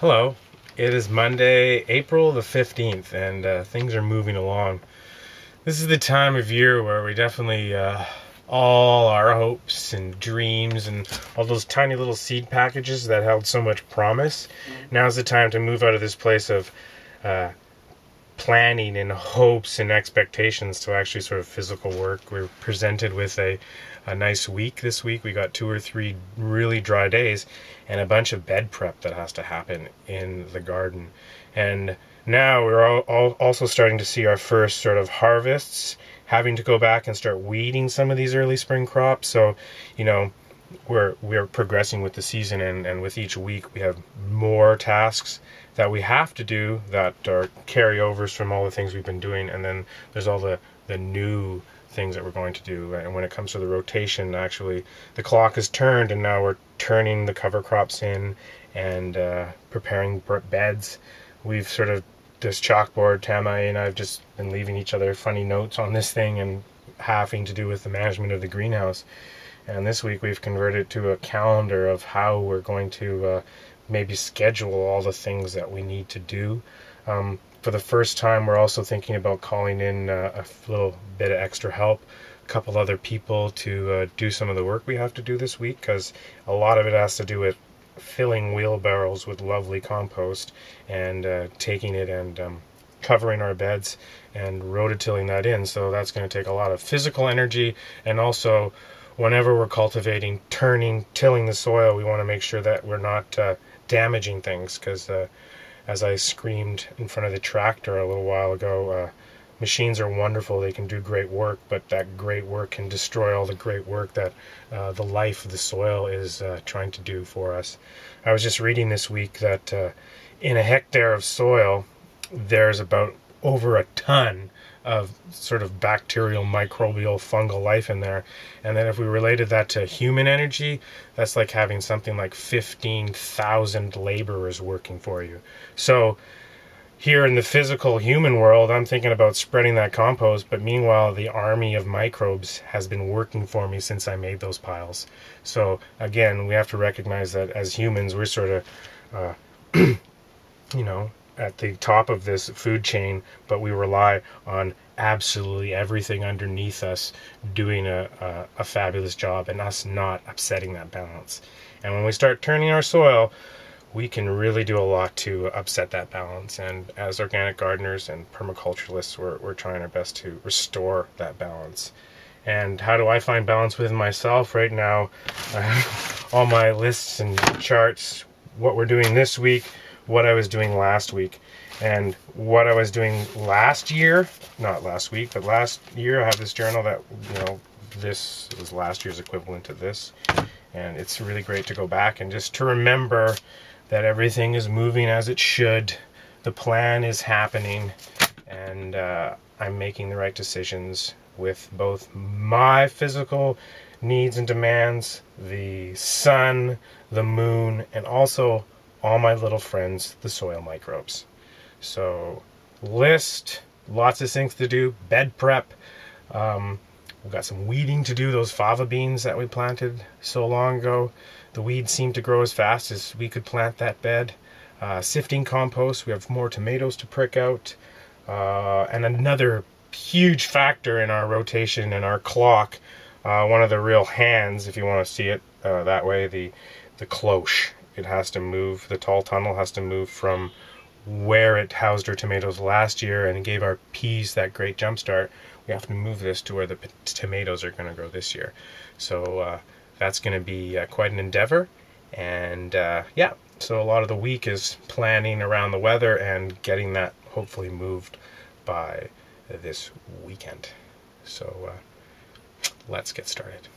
Hello. It is Monday, April the 15th, and things are moving along. This is the time of year where we definitely, all our hopes and dreams and all those tiny little seed packages that held so much promise, now's the time to move out of this place of planning and hopes and expectations to actually sort of physical work. We're presented with a nice week this week. We got 2 or 3 really dry days and a bunch of bed prep that has to happen in the garden. And now we're also starting to see our first sort of harvests, having to go back and start weeding some of these early spring crops. So, you know, we're progressing with the season, and with each week we have more tasks that we have to do that are carryovers from all the things we've been doing, and then there's all the new things that we're going to do. And when it comes to the rotation, actually the clock is turned, and now we're turning the cover crops in and preparing beds. We've sort of, this chalkboard, Tama and I've just been leaving each other funny notes on this thing, and having to do with the management of the greenhouse. And this week we've converted to a calendar of how we're going to maybe schedule all the things that we need to do. For the first time, we're also thinking about calling in a little bit of extra help, a couple other people to do some of the work we have to do this week, because a lot of it has to do with filling wheelbarrows with lovely compost and taking it and covering our beds and rototilling that in. So that's going to take a lot of physical energy, and also whenever we're cultivating, tilling the soil, we want to make sure that we're not damaging things, because as I screamed in front of the tractor a little while ago, machines are wonderful, they can do great work, but that great work can destroy all the great work that the life of the soil is trying to do for us. I was just reading this week that in a hectare of soil, there's about over a ton of sort of bacterial, microbial, fungal life in there. And then if we related that to human energy, that's like having something like 15,000 laborers working for you. So here in the physical human world, I'm thinking about spreading that compost, but meanwhile the army of microbes has been working for me since I made those piles. So again, we have to recognize that as humans, we're sort of you know, at the top of this food chain, but we rely on absolutely everything underneath us doing a fabulous job, and us not upsetting that balance. And when we start turning our soil, we can really do a lot to upset that balance. And as organic gardeners and permaculturalists, we're trying our best to restore that balance. And how do I find balance within myself? Right now, I have all my lists and charts, what we're doing this week, what I was doing last week, and what I was doing last year, not last week, but last year. I have this journal that, you know, this is last year's equivalent to this, and it's really great to go back and just to remember that everything is moving as it should, the plan is happening, and I'm making the right decisions with both my physical needs and demands, the sun, the moon, and also all my little friends, the soil microbes. So list, lots of things to do, bed prep. We've got some weeding to do, those fava beans that we planted so long ago. The weeds seem to grow as fast as we could plant that bed. Sifting compost, we have more tomatoes to prick out. And another huge factor in our rotation and our clock, one of the real hands, if you want to see it that way, the cloche. It has to move, the tall tunnel has to move from where it housed our tomatoes last year and gave our peas that great jump start. We have to move this to where the tomatoes are going to grow this year. So that's going to be quite an endeavor. And yeah, so a lot of the week is planning around the weather and getting that hopefully moved by this weekend. So let's get started.